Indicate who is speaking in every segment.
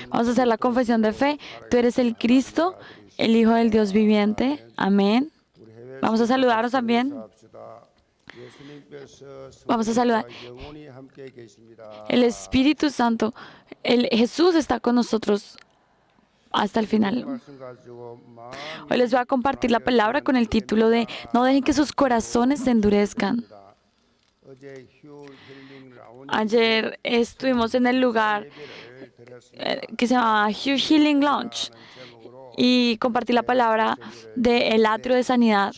Speaker 1: Vamos a hacer la confesión de fe. Tú eres el Cristo, el Hijo del Dios viviente. Amén. Vamos a saludarnos también. Vamos a saludar. El Espíritu Santo, el Jesús está con nosotros hasta el final. Hoy les voy a compartir la palabra con el título de No dejen que sus corazones se endurezcan. Ayer estuvimos en el lugar que se llama Hugh Healing Lounge y compartí la palabra del atrio de sanidad.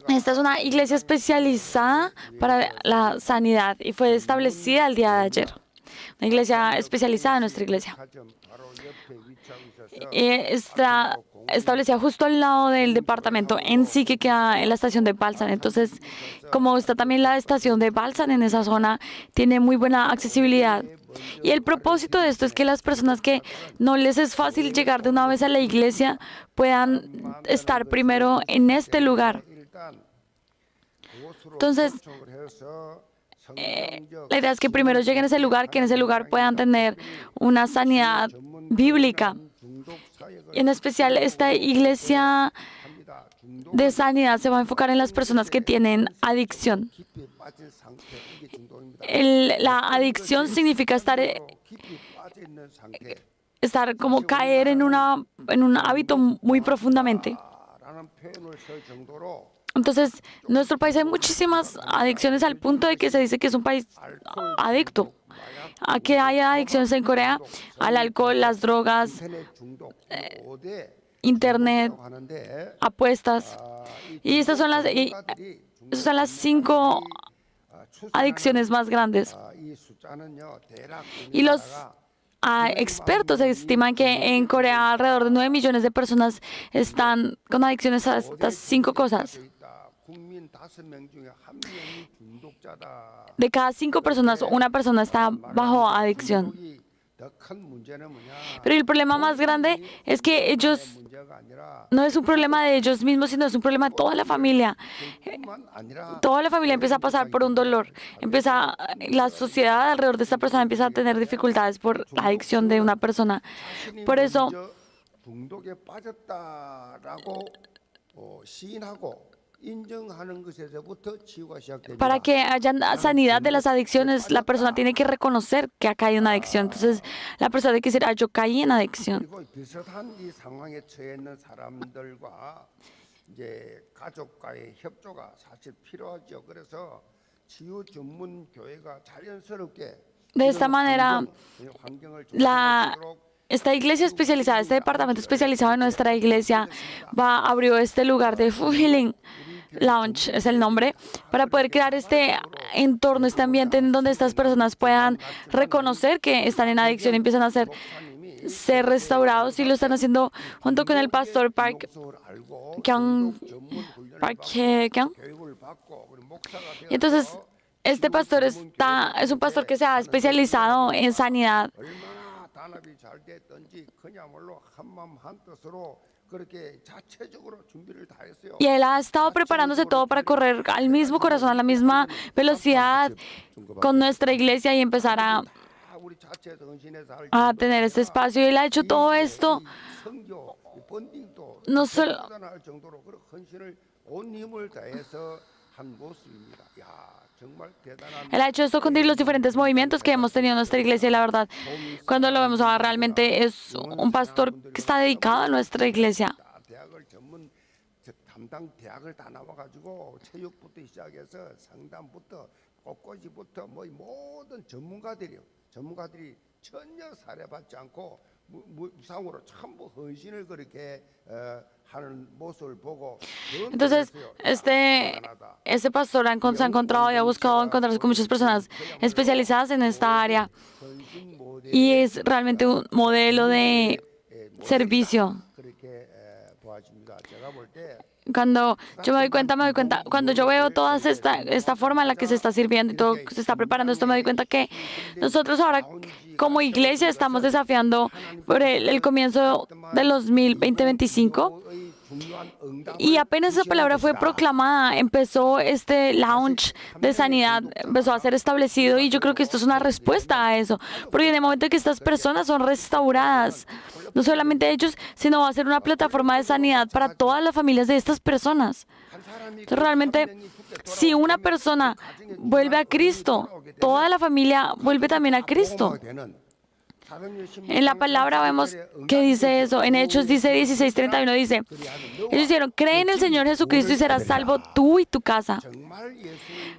Speaker 1: Esta es una iglesia especializada para la sanidad y fue establecida el día de ayer. Una iglesia especializada en nuestra iglesia. Está establecida justo al lado del departamento en sí que queda en la estación de Balsan. Entonces, como está también la estación de Balsan en esa zona, tiene muy buena accesibilidad. Y el propósito de esto es que las personas que no les es fácil llegar de una vez a la iglesia puedan estar primero en este lugar. Entonces, la idea es que primero lleguen a ese lugar, que en ese lugar puedan tener una sanidad bíblica. En especial, esta iglesia de sanidad se va a enfocar en las personas que tienen adicción. La adicción significa estar como caer en un hábito muy profundamente. Entonces, en nuestro país hay muchísimas adicciones al punto de que se dice que es un país adicto. ¿A qué hay adicciones en Corea? Al alcohol, las drogas, internet, apuestas. Y esas son las 5 adicciones más grandes. Y los expertos estiman que en Corea alrededor de 9 millones de personas están con adicciones a estas 5 cosas. De cada 5 personas, una persona está bajo adicción. Pero el problema más grande es que no es un problema de ellos mismos, sino es un problema de toda la familia. Toda la familia empieza a pasar por un dolor. La sociedad alrededor de esta persona empieza a tener dificultades por la adicción de una persona. Por eso, para que haya sanidad de las adicciones, la persona tiene que reconocer que ha caído en adicción. Entonces, la persona tiene que decir, yo caí en adicción. De esta manera, esta iglesia especializada, este departamento especializado en nuestra iglesia, abrió este lugar de Healing Lounge, es el nombre, para poder crear este entorno, este ambiente en donde estas personas puedan reconocer que están en adicción y empiezan a ser restaurados, y lo están haciendo junto con el pastor Park Kyung. Y entonces, este pastor es un pastor que se ha especializado en sanidad. Y él ha estado preparándose todo para correr al mismo corazón, a la misma velocidad con nuestra iglesia y empezar a tener este espacio. Y él ha hecho todo esto no solo. Él ha hecho esto con los diferentes movimientos que hemos tenido en nuestra iglesia, y la verdad, cuando lo vemos ahora, realmente es un pastor que está dedicado a nuestra iglesia. Entonces, este pastor se ha encontrado y ha buscado encontrarse con muchas personas especializadas en esta área, y es realmente un modelo de servicio. Cuando yo me doy cuenta, cuando yo veo toda esta forma en la que se está sirviendo y todo se está preparando esto, me doy cuenta que nosotros ahora como iglesia estamos desafiando por el comienzo del 2025 Y apenas esa palabra fue proclamada, empezó este launch de sanidad, empezó a ser establecido, y yo creo que esto es una respuesta a eso, porque en el momento en que estas personas son restauradas, no solamente ellos, sino va a ser una plataforma de sanidad para todas las familias de estas personas. Entonces, realmente, si una persona vuelve a Cristo, toda la familia vuelve también a Cristo. En la palabra vemos que dice eso. En Hechos dice 16:31, dice, ellos dijeron, cree en el Señor Jesucristo y serás salvo tú y tu casa.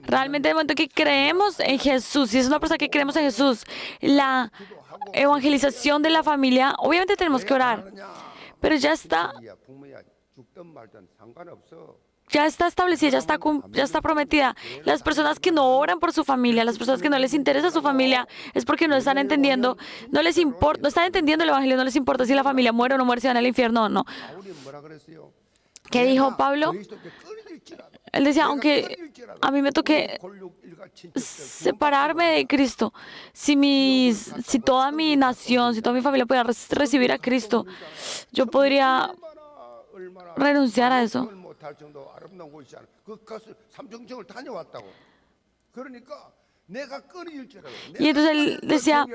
Speaker 1: Realmente, en el momento que creemos en Jesús, si es una persona que creemos en Jesús, la evangelización de la familia, obviamente tenemos que orar, pero ya está establecida, ya está prometida. Las personas que no oran por su familia, las personas que no les interesa su familia, es porque no están entendiendo, no les importa, no están entendiendo el evangelio, no les importa si la familia muere o no muere, si van al infierno o no. ¿Qué dijo Pablo? Él decía, aunque a mí me toque separarme de Cristo, si toda mi nación, si toda mi familia pudiera recibir a Cristo, yo podría renunciar a eso. Y entonces él decía,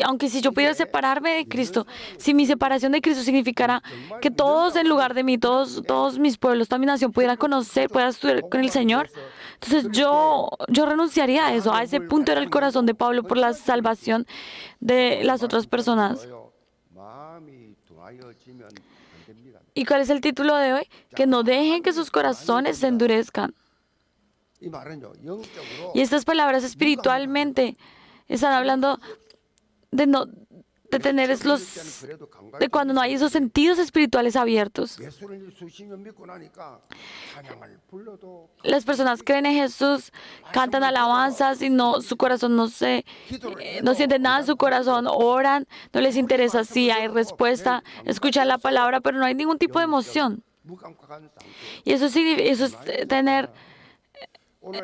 Speaker 1: aunque si yo pudiera separarme de Cristo, si mi separación de Cristo significara que todos en lugar de mí, todos mis pueblos, toda mi nación pudiera estudiar con el Señor, entonces yo renunciaría a eso. A ese punto era el corazón de Pablo por la salvación de las otras personas. ¿Y cuál es el título de hoy? Que no dejen que sus corazones se endurezcan. Y estas palabras espiritualmente están hablando de tener de cuando no hay esos sentidos espirituales abiertos. Las personas creen en Jesús, cantan alabanzas y su corazón no siente nada en su corazón, oran, no les interesa si hay respuesta, escuchan la palabra, pero no hay ningún tipo de emoción. Y eso es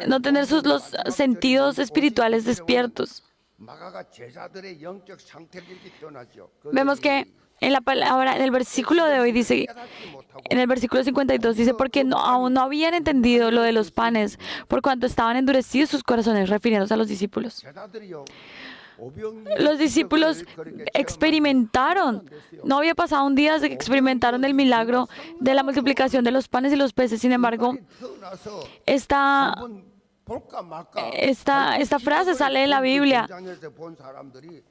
Speaker 1: no tener los sentidos espirituales despiertos. Vemos que en la palabra, en el versículo de hoy dice, en el versículo 52 dice, porque aún no habían entendido lo de los panes, por cuanto estaban endurecidos sus corazones, refiriéndose a los discípulos. Los discípulos experimentaron, no había pasado un día desde que experimentaron el milagro de la multiplicación de los panes y los peces. Sin embargo, esta frase sale en la Biblia.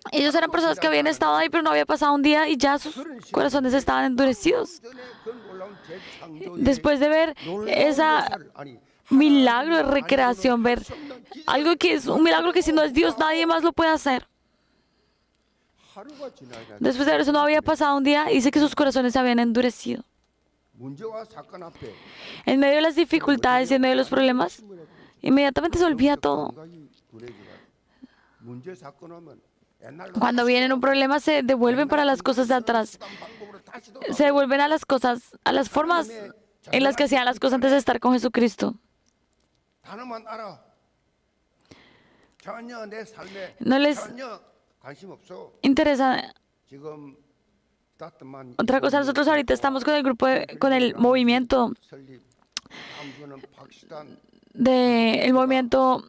Speaker 1: Ellos eran personas que habían estado ahí, pero no había pasado un día y ya sus corazones estaban endurecidos. Después de ver ese milagro de recreación, ver algo que es un milagro que si no es Dios, nadie más lo puede hacer. Después de ver eso, no había pasado un día y dice que sus corazones se habían endurecido. En medio de las dificultades y en medio de los problemas, inmediatamente se olvida todo. Cuando viene un problema, se devuelven para las cosas de atrás. Se devuelven a las cosas, a las formas en las que hacían las cosas antes de estar con Jesucristo. No les interesa. Otra cosa, nosotros ahorita estamos con el grupo, con el movimiento el movimiento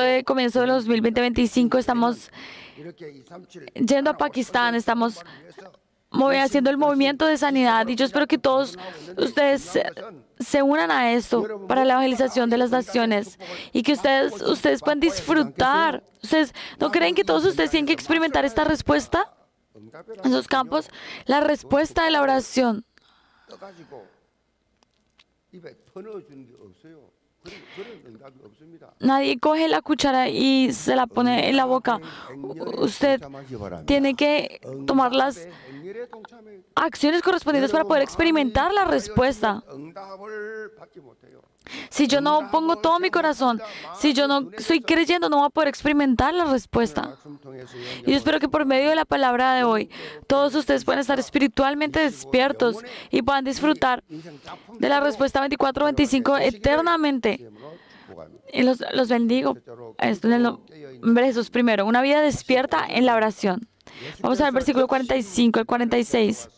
Speaker 1: de comienzo de los 2020-2025. Estamos yendo a Pakistán, estamos haciendo el movimiento de sanidad, y yo espero que todos ustedes se unan a esto para la evangelización de las naciones y que ustedes puedan disfrutar. ¿Ustedes no creen que todos ustedes tienen que experimentar esta respuesta en sus campos? La respuesta de la oración. Nadie coge la cuchara y se la pone en la boca. Usted tiene que tomar las acciones correspondientes para poder experimentar la respuesta. Si yo no pongo todo mi corazón, si yo no estoy creyendo, no voy a poder experimentar la respuesta. Y yo espero que por medio de la palabra de hoy, todos ustedes puedan estar espiritualmente despiertos y puedan disfrutar de la respuesta 24-25 eternamente. Y los bendigo. Esto en el nombre de Jesús primero. Una vida despierta en la oración. Vamos al versículo 45 al 46.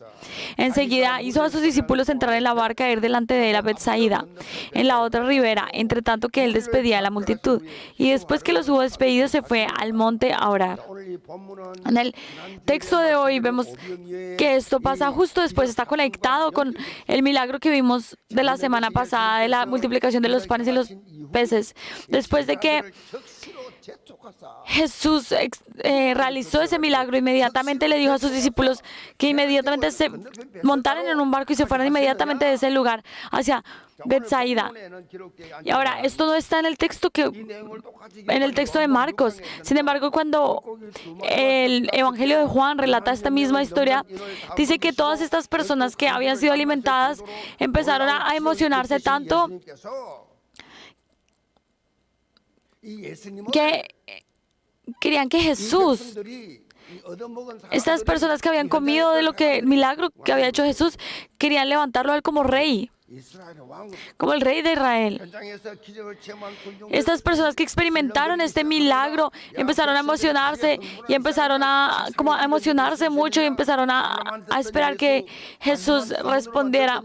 Speaker 1: Enseguida hizo a sus discípulos entrar en la barca e ir delante de él a Betsaida, en la otra ribera, entre tanto que él despedía a la multitud. Y después que los hubo despedido, se fue al monte a orar. En el texto de hoy vemos que esto pasa justo después, está conectado con el milagro que vimos de la semana pasada, de la multiplicación de los panes y los peces. Después de que Jesús realizó ese milagro, inmediatamente le dijo a sus discípulos que inmediatamente se montaran en un barco y se fueran inmediatamente de ese lugar hacia Betsaida. Y ahora, esto no está en el texto de Marcos. Sin embargo, cuando el Evangelio de Juan relata esta misma historia, dice que todas estas personas que habían sido alimentadas empezaron a emocionarse tanto que querían que Jesús, estas personas que habían comido de lo que el milagro que había hecho Jesús, querían levantarlo a él como rey, como el rey de Israel. Estas personas que experimentaron este milagro empezaron a emocionarse y empezaron a emocionarse mucho y empezaron a esperar que Jesús respondiera.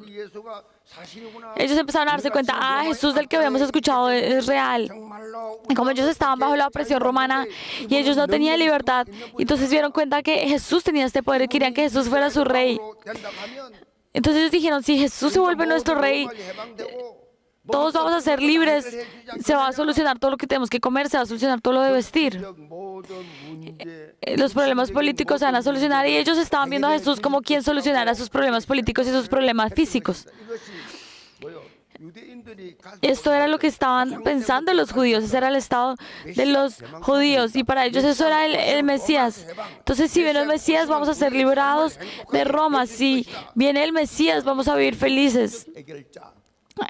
Speaker 1: Ellos empezaron a darse cuenta, Jesús del que habíamos escuchado es real. Y como ellos estaban bajo la opresión romana y ellos no tenían libertad, entonces dieron cuenta que Jesús tenía este poder y querían que Jesús fuera su rey. Entonces ellos dijeron, si Jesús se vuelve nuestro rey, todos vamos a ser libres, se va a solucionar todo lo que tenemos que comer, se va a solucionar todo lo de vestir. Los problemas políticos se van a solucionar y ellos estaban viendo a Jesús como quien solucionara sus problemas políticos y sus problemas físicos. Esto era lo que estaban pensando los judíos, ese era el estado de los judíos y para ellos eso era el Mesías. Entonces si viene el Mesías vamos a ser liberados de Roma, si viene el Mesías vamos a vivir felices.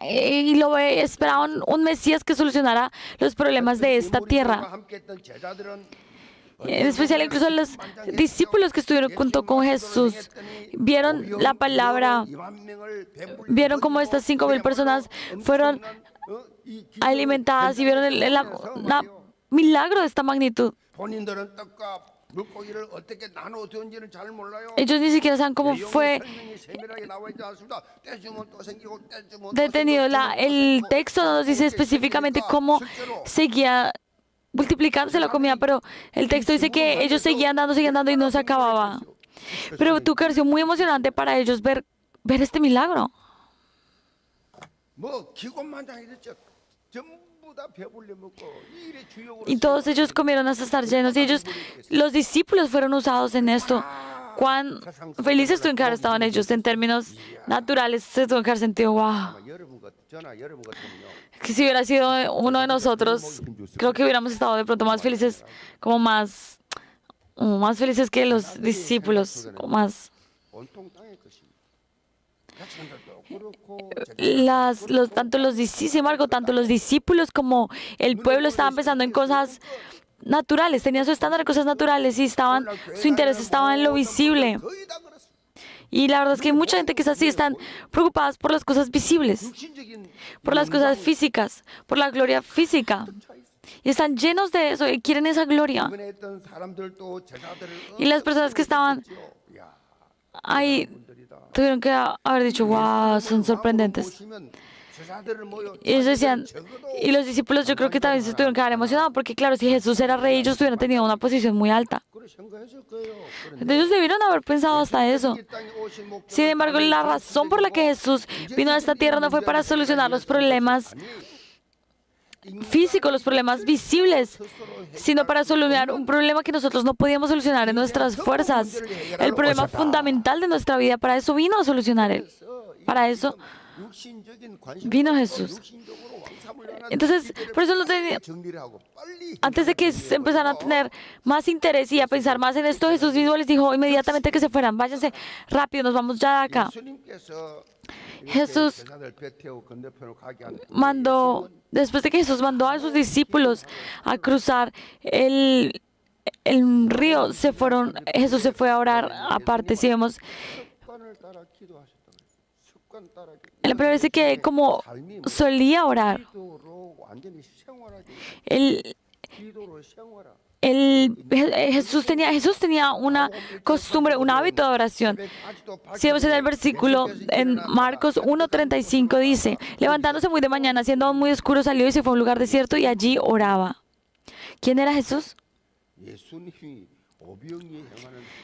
Speaker 1: Y esperaban un Mesías que solucionara los problemas de esta tierra. En especial incluso los discípulos que estuvieron junto con Jesús vieron la palabra, vieron cómo estas 5,000 personas fueron alimentadas y vieron el milagro de esta magnitud. Ellos ni siquiera saben cómo fue detenido. El texto no nos dice específicamente cómo seguía multiplicándose la comida, pero el texto dice que ellos seguían dando y no se acababa. Pero tuvo que haber sido muy emocionante para ellos ver este milagro. Y todos ellos comieron hasta estar llenos y los discípulos fueron usados en esto. Cuán felices tuvieron que haber estado en ellos en términos naturales, se tuvieron que haber sentido, wow. Que si hubiera sido uno de nosotros, creo que hubiéramos estado de pronto más felices, como más felices que los discípulos, más. Sin embargo, tanto los discípulos como el pueblo estaban pensando en cosas naturales, tenían su estándar de cosas naturales y su interés estaba en lo visible. Y la verdad es que hay mucha gente que es así, están preocupadas por las cosas visibles, por las cosas físicas, por la gloria física. Y están llenos de eso y quieren esa gloria. Y las personas que estaban ahí tuvieron que haber dicho, wow, son sorprendentes. Y ellos decían, y los discípulos yo creo que también se tuvieron que haber emocionado, porque claro, si Jesús era rey, ellos hubieran tenido una posición muy alta. Ellos debieron haber pensado hasta eso. Sin embargo, la razón por la que Jesús vino a esta tierra no fue para solucionar los problemas físicos, los problemas visibles, sino para solucionar un problema que nosotros no podíamos solucionar en nuestras fuerzas. El problema fundamental de nuestra vida, para eso vino a solucionar Él. Para eso vino Jesús. Entonces, por eso antes de que se empezaran a tener más interés y a pensar más en esto, Jesús mismo les dijo inmediatamente que se fueran, váyanse rápido, nos vamos ya de acá. Jesús después de que Jesús mandó a sus discípulos a cruzar el río, Jesús se fue a orar aparte. Si vemos, la Biblia dice que como solía orar, él Jesús tenía una costumbre, un hábito de oración. Si vemos en el versículo en Marcos 1:35 dice, levantándose muy de mañana, siendo aún muy oscuro, salió y se fue a un lugar desierto y allí oraba. ¿Quién era Jesús?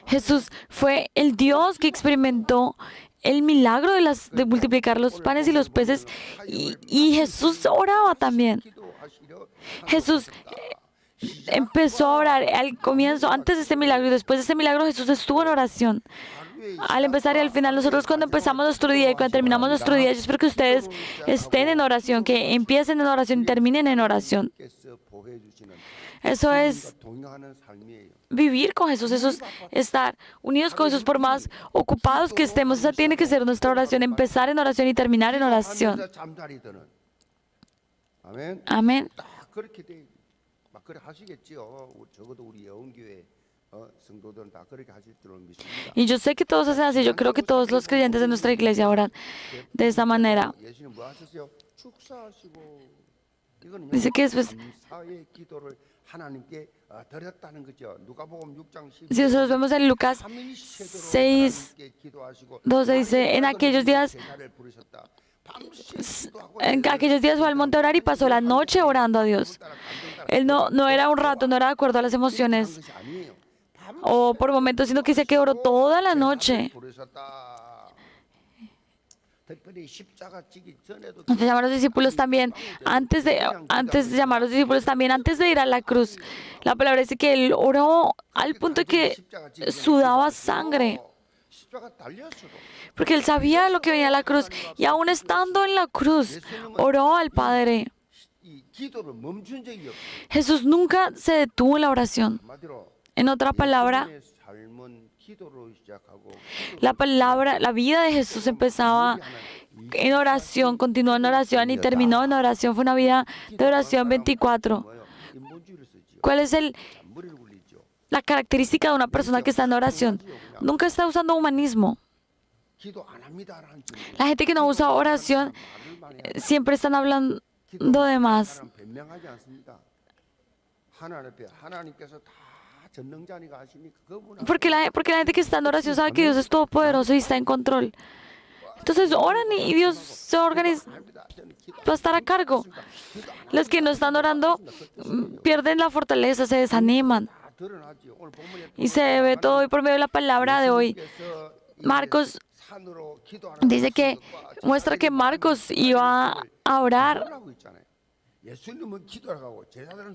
Speaker 1: Jesús fue el Dios que experimentó el milagro de multiplicar los panes y los peces y Jesús oraba también. Jesús empezó a orar al comienzo, antes de este milagro y después de este milagro Jesús estuvo en oración. Al empezar y al final, nosotros cuando empezamos nuestro día y cuando terminamos nuestro día, yo espero que ustedes estén en oración, que empiecen en oración y terminen en oración. Eso es vivir con Jesús, eso es estar unidos con Jesús por más ocupados que estemos. Esa tiene que ser nuestra oración, empezar en oración y terminar en oración. Amén. Y yo sé que todos hacen así, yo creo que todos los creyentes de nuestra iglesia oran de esa manera. Dice que después, si nosotros vemos en Lucas 6:12 dice, en aquellos días fue al monte a orar y pasó la noche orando a Dios. Él no era un rato, no era de acuerdo a las emociones o por momentos, sino que se que oró toda la noche. Entonces llamar a los discípulos también, antes de llamar a los discípulos también, antes de ir a la cruz. La palabra dice que él oró al punto de que sudaba sangre. Porque él sabía lo que venía a la cruz y aún estando en la cruz, oró al Padre. Jesús nunca se detuvo en la oración. En otra palabra, la vida de Jesús empezaba en oración, continuó en oración y terminó en oración. Fue una vida de oración 24. ¿Cuál es la característica de una persona que está en oración? Nunca está usando humanismo. La gente que no usa oración siempre están hablando de más. Porque la gente que está en oración sabe que Dios es todopoderoso y está en control. Entonces oran y Dios se organiza, va a estar a cargo. Los que no están orando pierden la fortaleza, se desaniman. Y se ve todo hoy por medio de la palabra de hoy. Marcos dice que muestra que Marcos iba a orar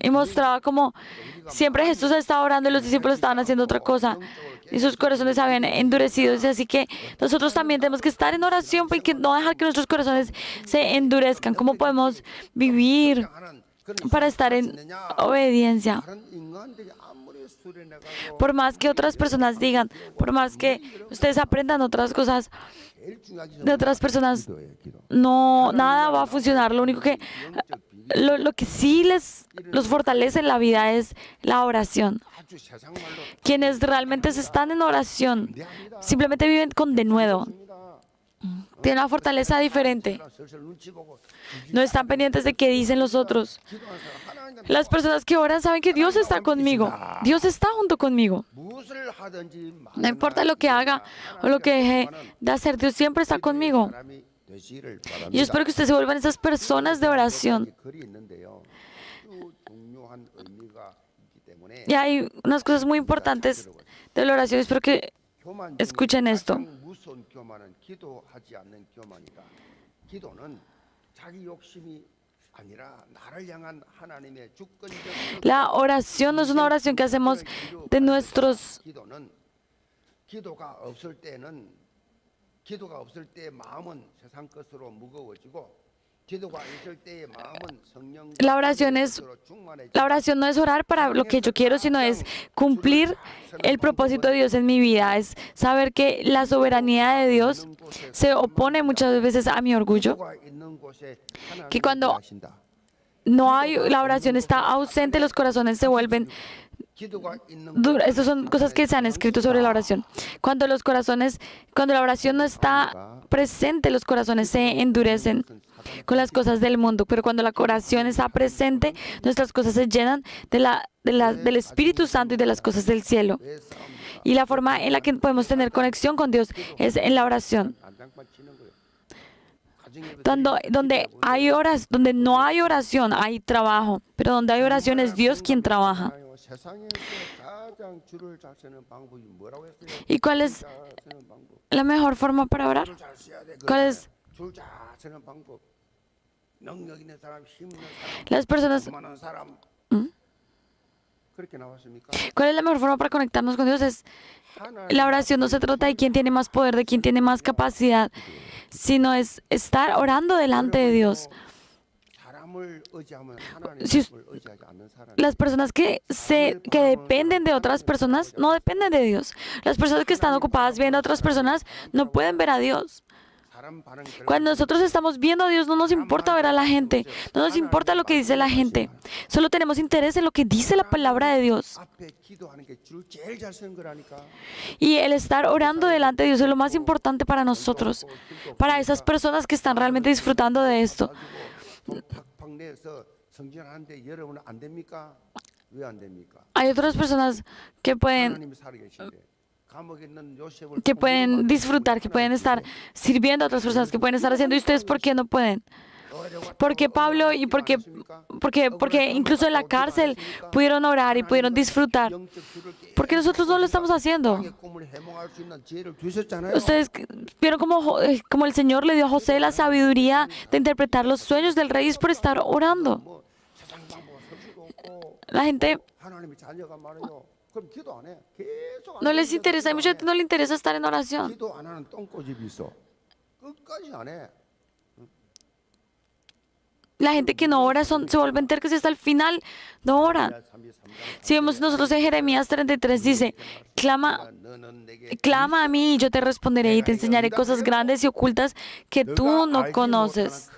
Speaker 1: y mostraba como siempre Jesús estaba orando y los discípulos estaban haciendo otra cosa y sus corazones se habían endurecido. Así que nosotros también tenemos que estar en oración y no dejar que nuestros corazones se endurezcan. ¿Cómo podemos vivir para estar en obediencia? Por más que otras personas digan, por más que ustedes aprendan otras cosas de otras personas, nada va a funcionar. Lo único que lo que sí los fortalece en la vida es la oración. Quienes realmente están en oración simplemente viven con denuedo. Tienen una fortaleza diferente. No están pendientes de qué dicen los otros. Las personas que oran saben que Dios está conmigo. Dios está junto conmigo. No importa lo que haga o lo que deje de hacer, Dios siempre está conmigo. Y yo espero que ustedes se vuelvan esas personas de oración. Y hay unas cosas muy importantes de la oración. Espero que escuchen esto. La oración no es una oración que hacemos de nuestros... La oración no es orar para lo que yo quiero, sino es cumplir el propósito de Dios en mi vida. Es saber que la soberanía de Dios se opone muchas veces a mi orgullo. Que cuando no hay, la oración está ausente, los corazones se vuelven duros. Estas son cosas que se han escrito sobre la oración. Cuando la oración no está presente, los corazones se endurecen. con las cosas del mundo, pero cuando la oración está presente, nuestras cosas se llenan del Espíritu Santo y de las cosas del cielo. Y la forma en la que podemos tener conexión con Dios es en la oración. Donde no hay oración, hay trabajo, pero donde hay oración es Dios quien trabaja. ¿Y cuál es la mejor forma para orar? ¿Cuál es? Las personas. ¿Cuál es la mejor forma para conectarnos con Dios? La oración no se trata de quién tiene más poder, de quién tiene más capacidad, sino es estar orando delante de Dios. Las personas que dependen de otras personas no dependen de Dios. Las personas que están ocupadas viendo a otras personas no pueden ver a Dios. Cuando nosotros estamos viendo a Dios, no nos importa ver a la gente, no nos importa lo que dice la gente. Solo tenemos interés en lo que dice la palabra de Dios. Y el estar orando delante de Dios es lo más importante para nosotros, para esas personas que están realmente disfrutando de esto. Hay otras personas que pueden disfrutar, que pueden estar sirviendo a otras personas, que pueden estar haciendo. ¿Y ustedes por qué no pueden? Porque Pablo y porque incluso en la cárcel pudieron orar y pudieron disfrutar. Porque nosotros no lo estamos haciendo. Ustedes vieron como el Señor le dio a José la sabiduría de interpretar los sueños del rey, es por estar orando. La gente no les interesa, hay mucha gente que no le interesa estar en oración. La gente que no ora se vuelven tercos y hasta el final no oran. Si vemos nosotros en Jeremías 33 dice, clama a mí y yo te responderé y te enseñaré cosas grandes y ocultas que tú no conoces.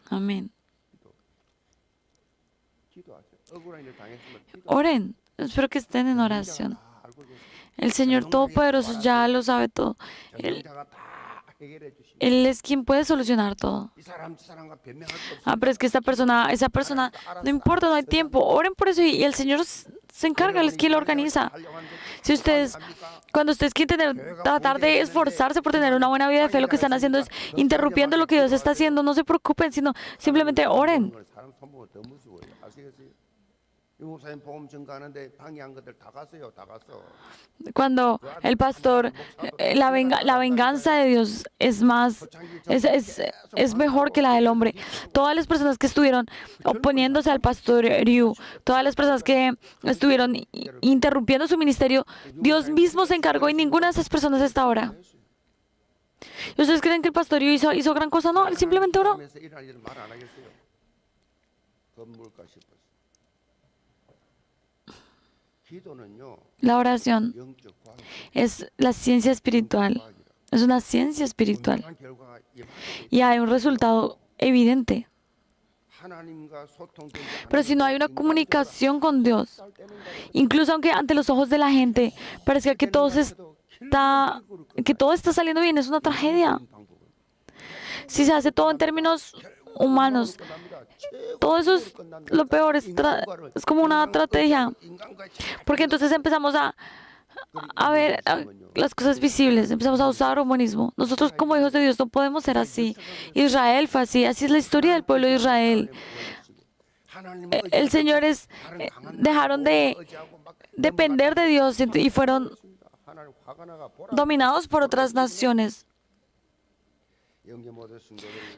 Speaker 1: Amén. Oren, espero que estén en oración. El Señor Todopoderoso ya lo sabe todo. Él es quien puede solucionar todo. Pero es que esa persona, no importa, no hay tiempo. Oren por eso y el Señor se encarga, Él es quien lo organiza. Cuando ustedes quieren tratar de esforzarse por tener una buena vida de fe, lo que están haciendo es interrumpiendo lo que Dios está haciendo. No se preocupen, sino simplemente oren. Cuando el pastor, la venganza de Dios es mejor que la del hombre. Todas las personas que estuvieron oponiéndose al pastor Ryu, todas las personas que estuvieron interrumpiendo su ministerio, Dios mismo se encargó y ninguna de esas personas está ahora. ¿Y ustedes creen que el pastor Ryu hizo gran cosa? No, él simplemente oró. La oración es la ciencia espiritual, es una ciencia espiritual y hay un resultado evidente. Pero si no hay una comunicación con Dios, incluso aunque ante los ojos de la gente parezca que todo está saliendo bien, es una tragedia. Si se hace todo en términos humanos, todo eso es lo peor, es como una estrategia. Porque entonces empezamos a ver las cosas visibles, empezamos a usar humanismo. Nosotros como hijos de Dios no podemos ser así. Israel fue así es la historia del pueblo de Israel. El Señor dejaron de depender de Dios y fueron dominados por otras naciones.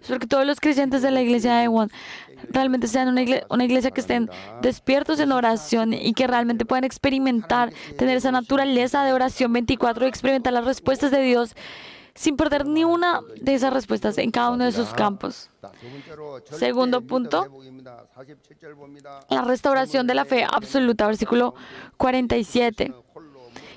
Speaker 1: Porque todos los creyentes de la iglesia de Ewon realmente sean una iglesia que estén despiertos en oración y que realmente puedan experimentar, tener esa naturaleza de oración 24 y experimentar las respuestas de Dios sin perder ni una de esas respuestas en cada uno de sus campos. Segundo punto, la restauración de la fe absoluta, versículo 47.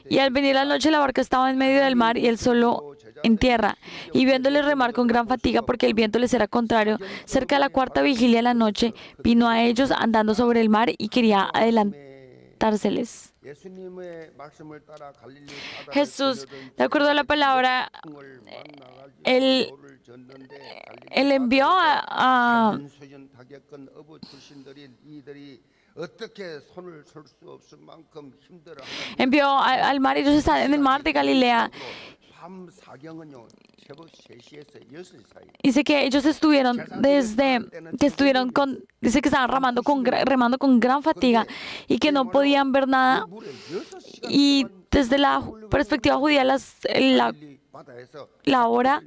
Speaker 1: Y al venir la noche la barca estaba en medio del mar y él solo en tierra, y viéndole remar con gran fatiga porque el viento les era contrario, cerca de la cuarta vigilia de la noche, vino a ellos andando sobre el mar y quería adelantárseles. Jesús, de acuerdo a la palabra, él, él envió envió al mar y ellos estaban en el mar de Galilea. Dice que ellos estuvieron dice que estaban remando con gran fatiga y que no podían ver nada. Y desde la perspectiva judía, la hora,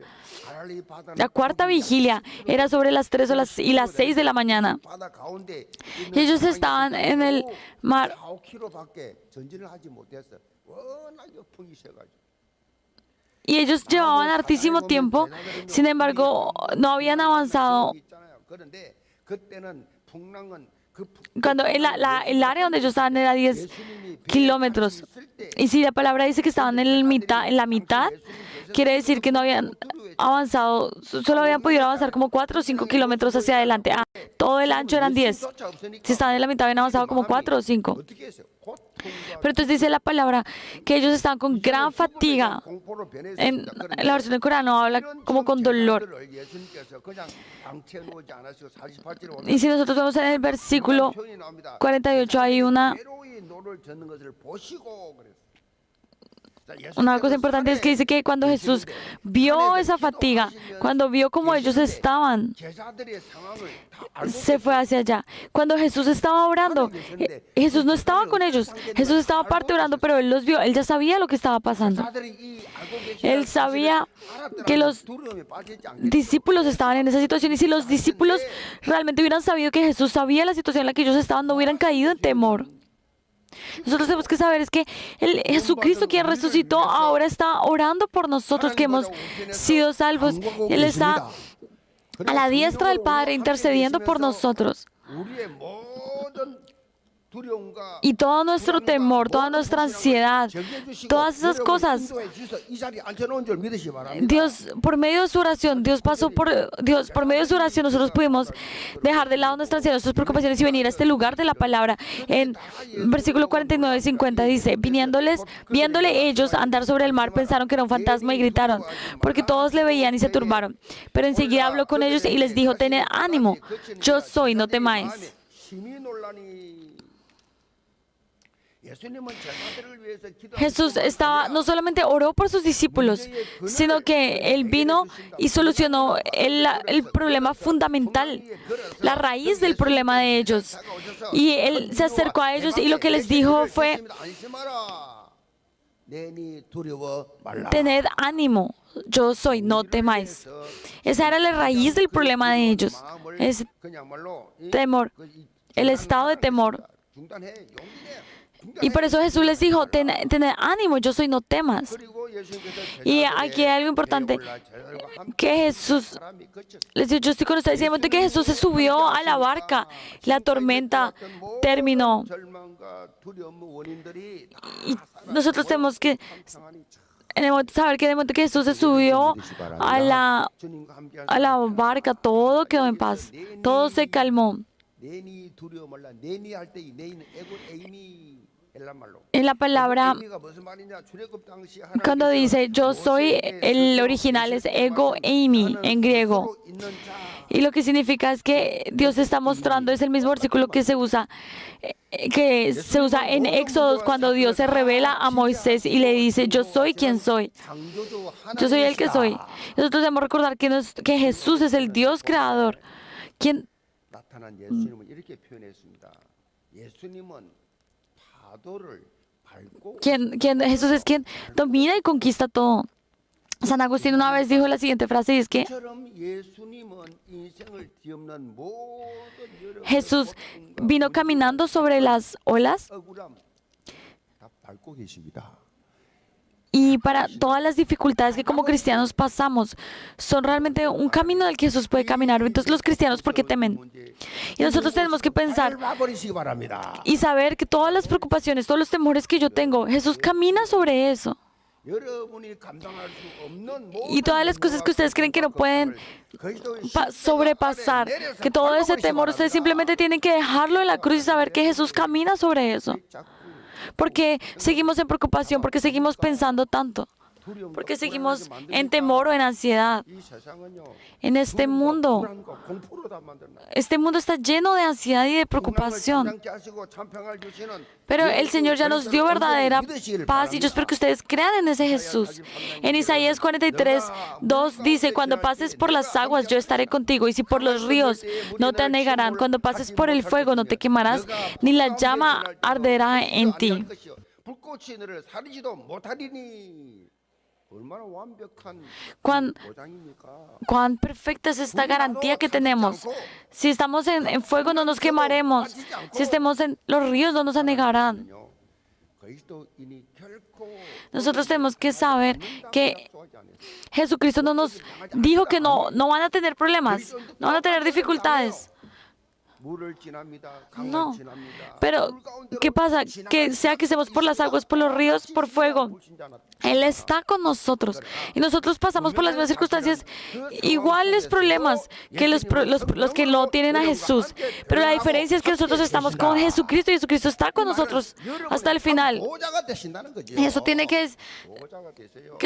Speaker 1: la cuarta vigilia era sobre las 3 y las 6 de la mañana. Y ellos estaban en el mar. Y ellos llevaban hartísimo tiempo, sin embargo, no habían avanzado. Cuando el área donde ellos estaban era 10 kilómetros. Y si la palabra dice que estaban en la mitad, quiere decir que no habían avanzado, solo habían podido avanzar como 4 o 5 kilómetros hacia adelante. Todo el ancho eran 10. Si estaban en la mitad, habían avanzado como 4 o 5. Pero entonces dice la palabra que ellos estaban con gran fatiga. En la versión del Corán habla como con dolor. Y si nosotros vemos en el versículo 48 hay una cosa importante, es que dice que cuando Jesús vio esa fatiga, cuando vio cómo ellos estaban, se fue hacia allá. Cuando Jesús estaba orando, Jesús no estaba con ellos. Jesús estaba aparte orando, pero Él los vio. Él ya sabía lo que estaba pasando. Él sabía que los discípulos estaban en esa situación. Y si los discípulos realmente hubieran sabido que Jesús sabía la situación en la que ellos estaban, no hubieran caído en temor. Nosotros tenemos que saber es que Jesucristo, quien resucitó, ahora está orando por nosotros que hemos sido salvos. Él está a la diestra del Padre intercediendo por nosotros. Y todo nuestro temor, toda nuestra ansiedad, todas esas cosas, Dios, por medio de su oración, por medio de su oración, nosotros pudimos dejar de lado nuestra ansiedad, nuestras preocupaciones y venir a este lugar de la palabra. En versículo 49 y 50 dice, viéndole ellos andar sobre el mar, pensaron que era un fantasma y gritaron, porque todos le veían y se turbaron. Pero enseguida habló con ellos y les dijo, tened ánimo, yo soy, no temáis. Jesús no solamente oró por sus discípulos, sino que Él vino y solucionó el problema fundamental, la raíz del problema de ellos. Y Él se acercó a ellos y lo que les dijo fue, tened ánimo, yo soy, no temáis. Esa era la raíz del problema de ellos, es temor, el estado de temor. Y por eso Jesús les dijo, tened ánimo, yo soy, no temas. Y aquí hay algo importante, que Jesús les dijo, yo estoy con ustedes. Y en el momento que Jesús se subió a la barca, la tormenta terminó. Y nosotros tenemos que saber que en el momento que Jesús se subió a la barca, todo quedó en paz, todo se calmó. En la palabra, cuando dice yo soy, el original es ego eimi en griego. Y lo que significa es que Dios está mostrando, es el mismo versículo que se usa en Éxodo cuando Dios se revela a Moisés y le dice, yo soy quien soy. Yo soy el que soy. Nosotros debemos recordar que Jesús es el Dios creador. Jesús es quien domina y conquista todo. San Agustín una vez dijo la siguiente frase y es que Jesús vino caminando sobre las olas y para todas las dificultades que como cristianos pasamos, son realmente un camino en el que Jesús puede caminar. Entonces los cristianos, ¿por qué temen? Y nosotros tenemos que pensar y saber que todas las preocupaciones, todos los temores que yo tengo, Jesús camina sobre eso. Y todas las cosas que ustedes creen que no pueden sobrepasar, que todo ese temor, ustedes simplemente tienen que dejarlo en la cruz y saber que Jesús camina sobre eso. Porque seguimos en preocupación, porque seguimos pensando tanto, porque seguimos en temor o en ansiedad. En este mundo está lleno de ansiedad y de preocupación. Pero el Señor ya nos dio verdadera paz y yo espero que ustedes crean en ese Jesús. En Isaías 43:2 dice, cuando pases por las aguas yo estaré contigo y si por los ríos no te anegarán, cuando pases por el fuego no te quemarás, ni la llama arderá en ti. Cuán perfecta es esta garantía que tenemos. Si estamos en fuego no nos quemaremos. Si estemos en los ríos no nos anegarán. Nosotros tenemos que saber que Jesucristo no nos dijo que no van a tener problemas, no van a tener dificultades. No, pero ¿qué pasa? Que sea que estemos por las aguas, por los ríos, por fuego, Él está con nosotros y nosotros pasamos por las mismas circunstancias, iguales problemas que los que no tienen a Jesús, pero la diferencia es que nosotros estamos con Jesucristo y Jesucristo está con nosotros hasta el final. Y eso tiene que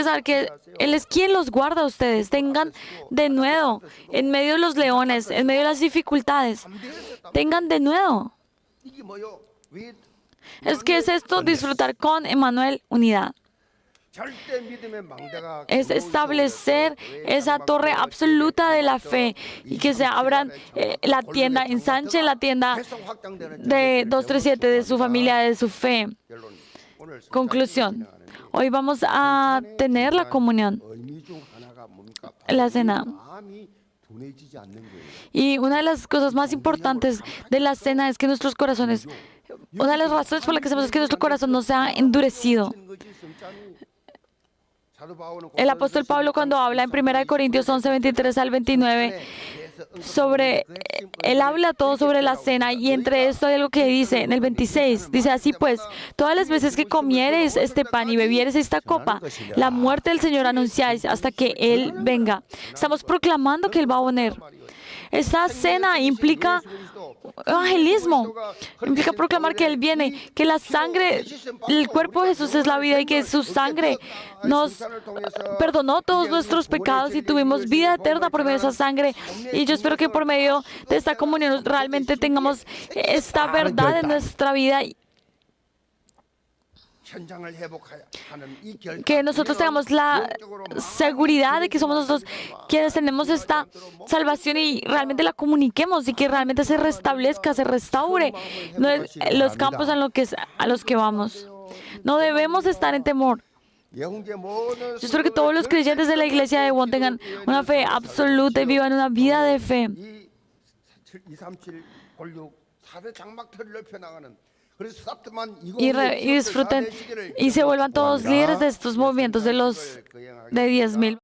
Speaker 1: saber que Él es quien los guarda a ustedes. Tengan de nuevo, en medio de los leones, en medio de las dificultades, tengan de nuevo. ¿Qué es esto? Disfrutar con Emmanuel unidad. Es establecer esa torre absoluta de la fe y que se abran la tienda, ensanchen la tienda de 237 de su familia, de su fe. Conclusión. Hoy vamos a tener la comunión, la cena. Y una de las cosas más importantes de la cena es que nuestros corazones, una de las razones por las que hacemos es que nuestro corazón no se ha endurecido. El apóstol Pablo, cuando habla en 1 Corintios 11:23-29, él habla todo sobre la cena, y entre esto hay algo que dice en el 26, dice así pues, todas las veces que comiereis este pan y bebiereis esta copa, la muerte del Señor anunciáis hasta que Él venga. Estamos proclamando que Él va a venir. Esta cena implica evangelismo, implica proclamar que Él viene, que la sangre, el cuerpo de Jesús es la vida y que su sangre nos perdonó todos nuestros pecados y tuvimos vida eterna por medio de esa sangre. Y yo espero que por medio de esta comunión realmente tengamos esta verdad en nuestra vida, que nosotros tengamos la seguridad de que somos nosotros quienes tenemos esta salvación y realmente la comuniquemos y que realmente se restablezca, se restaure los campos a los que vamos. No debemos estar en temor. Yo espero que todos los creyentes de la iglesia de Won tengan una fe absoluta y vivan una vida de fe. Y disfruten y se vuelvan todos líderes de estos movimientos de 10,000.